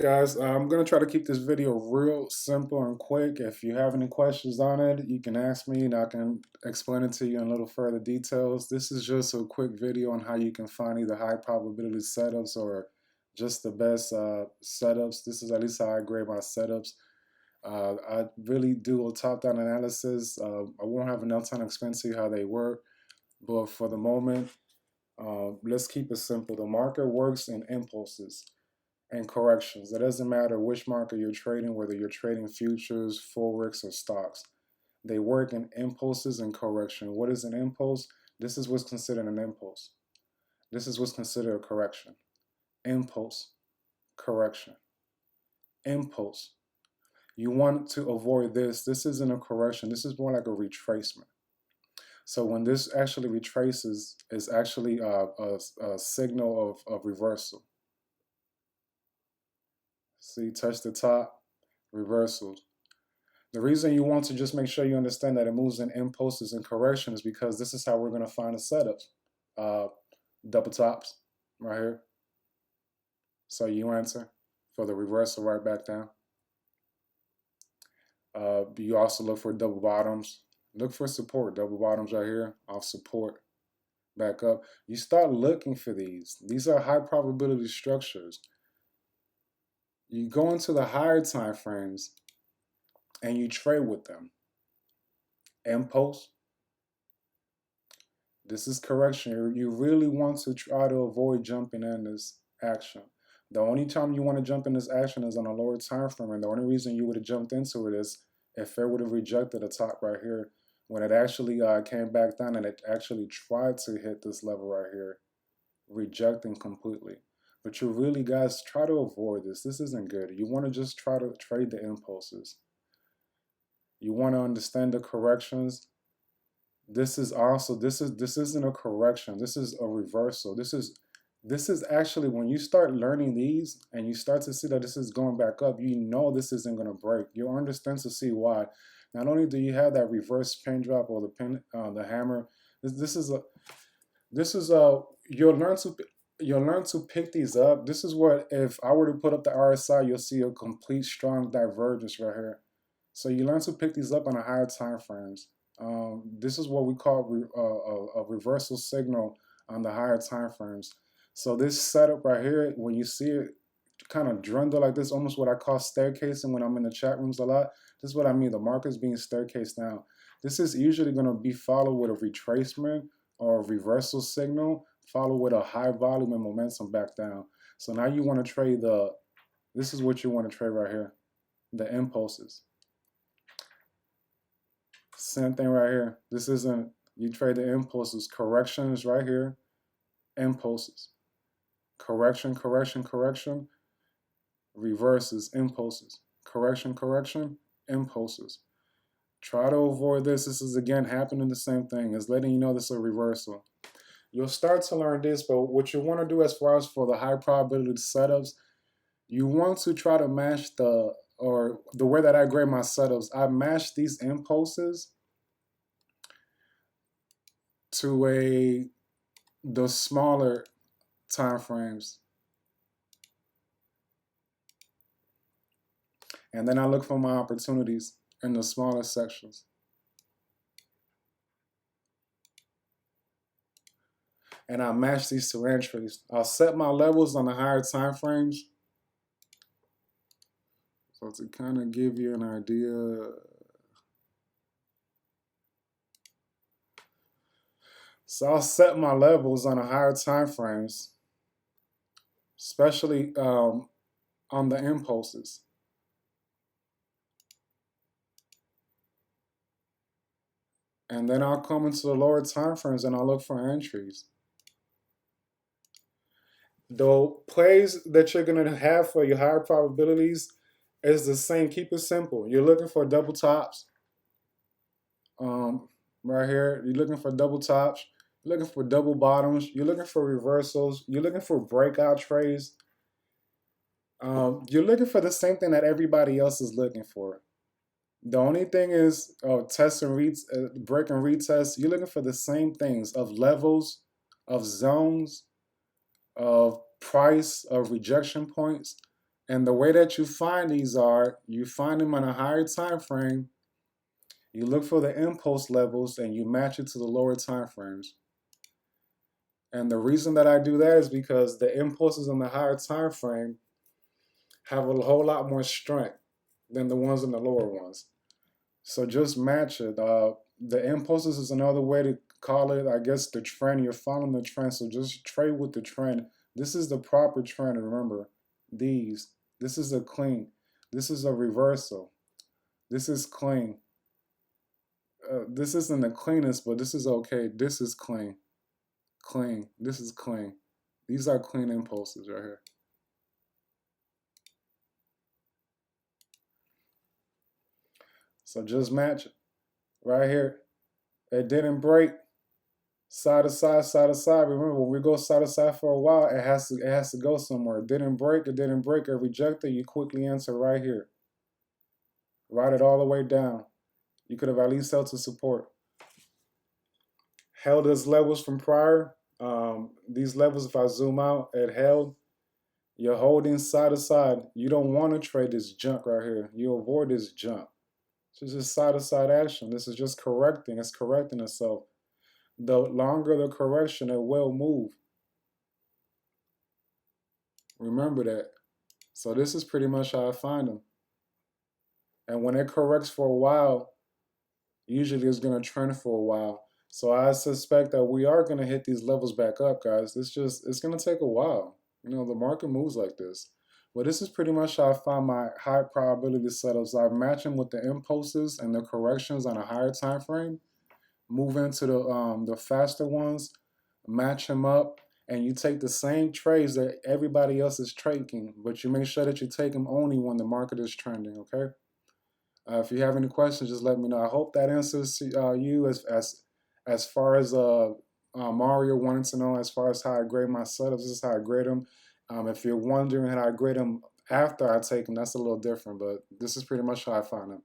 Guys, I'm going to try to keep this video real simple and quick. If you have any questions on it, you can ask me and I can explain it to you in a little further details. This is just a quick video on how you can find either high probability setups or just the best setups. This is at least how I grade my setups. I really do a top-down analysis. I won't have enough time to explain to you how they work, but for the moment, let's keep it simple. The market works in impulses and corrections. It doesn't matter which market you're trading, whether you're trading futures, forex, or stocks. They work in impulses and correction. What is an impulse? This is what's considered an impulse. This is what's considered a correction. Impulse, correction, impulse. You want to avoid this. This isn't a correction. This is more like a retracement. So when this actually retraces, it's actually a signal of reversal. See, touch the top, reversals. The reason you want to just make sure you understand that it moves in impulses and corrections is because this is how we're going to find the setups. Double tops right here. So you enter for the reversal right back down. You also look for double bottoms. Look for support. Double bottoms right here off support. Back up. You start looking for these. These are high probability structures. You go into the higher time frames and you trade with them. Impulse. This is correction. You really want to try to avoid jumping in this action. The only time you want to jump in this action is on a lower time frame, and the only reason you would have jumped into it is if it would have rejected the top right here when it actually came back down and it actually tried to hit this level right here, rejecting completely. But you really, guys, try to avoid this. This isn't good. You want to just try to trade the impulses. You want to understand the corrections. This isn't a correction. This is a reversal. This is actually when you start learning these and you start to see that this is going back up, you know this isn't going to break. You'll understand to see why. Not only do you have that reverse pin drop or the hammer, this is you'll learn to pick these up. This is what, if I were to put up the RSI, you'll see a complete strong divergence right here. So you learn to pick these up on a higher time frames. This is what we call a reversal signal on the higher time frames. So this setup right here, when you see it kind of dwindle like this, almost what I call staircasing when I'm in the chat rooms a lot, this is what I mean. The market's being staircased down. This is usually going to be followed with a retracement or a reversal signal, followed with a high volume and momentum back down. So now you want to trade this is what you want to trade right here, the impulses. Same thing right here. This isn't, you trade the impulses. Corrections right here, impulses. Correction, correction, correction, reverses, impulses. Correction, correction, impulses. Try to avoid this. This is, again, happening the same thing. It's letting you know this is a reversal. You'll start to learn this, but what you want to do as far as for the high probability setups, you want to try to match the way that I grade my setups. I match these impulses to the smaller time frames. And then I look for my opportunities in the smaller sections. And I match these to entries. I'll set my levels on the higher time frames. So to kind of give you an idea. So I'll set my levels on the higher time frames, especially on the impulses. And then I'll come into the lower time frames and I'll look for entries. The plays that you're going to have for your higher probabilities is the same. Keep it simple. You're looking for double tops. Right here, you're looking for double tops. You're looking for double bottoms. You're looking for reversals. You're looking for breakout trades. You're looking for the same thing that everybody else is looking for. The only thing is test and break and retest. You're looking for the same things of levels, of zones, of price, of rejection points, And the way that you find these are, you find them on a higher time frame, you look for the impulse levels, and you match it to the lower time frames. And the reason that I do that is because the impulses on the higher time frame have a whole lot more strength than the ones in the lower ones. So just match it. The impulses is another way to call it, I guess, the trend. You're following the trend, so just trade with the trend. This is the proper trend. Remember, these. This is a clean. This is a reversal. This is clean. This isn't the cleanest, but this is okay. This is clean. Clean. This is clean. These are clean impulses right here. So just match it right here. It didn't break. Side to side, side to side. Remember, when we go side to side for a while, it has to go somewhere. It didn't break, it didn't break. It rejected. You quickly answer right here. Write it all the way down. You could have at least held to support. Held as levels from prior. These levels, if I zoom out, it held. You're holding side to side. You don't want to trade this junk right here. You avoid this junk. This is just side to side action. This is just correcting. It's correcting itself. The longer the correction, it will move. Remember that. So this is pretty much how I find them. And when it corrects for a while, usually it's going to trend for a while. So I suspect that we are going to hit these levels back up, guys. It's going to take a while. You know, the market moves like this. But this is pretty much how I find my high probability setups. I match them with the impulses and the corrections on a higher time frame. Move into the faster ones, match them up, and you take the same trades that everybody else is trading, but you make sure that you take them only when the market is trending. Okay. If you have any questions, just let me know. I hope that answers you as far as Mario wanted to know as far as how I grade my setups. This is how I grade them. If you're wondering how I grade them after I take them, that's a little different, but this is pretty much how I find them.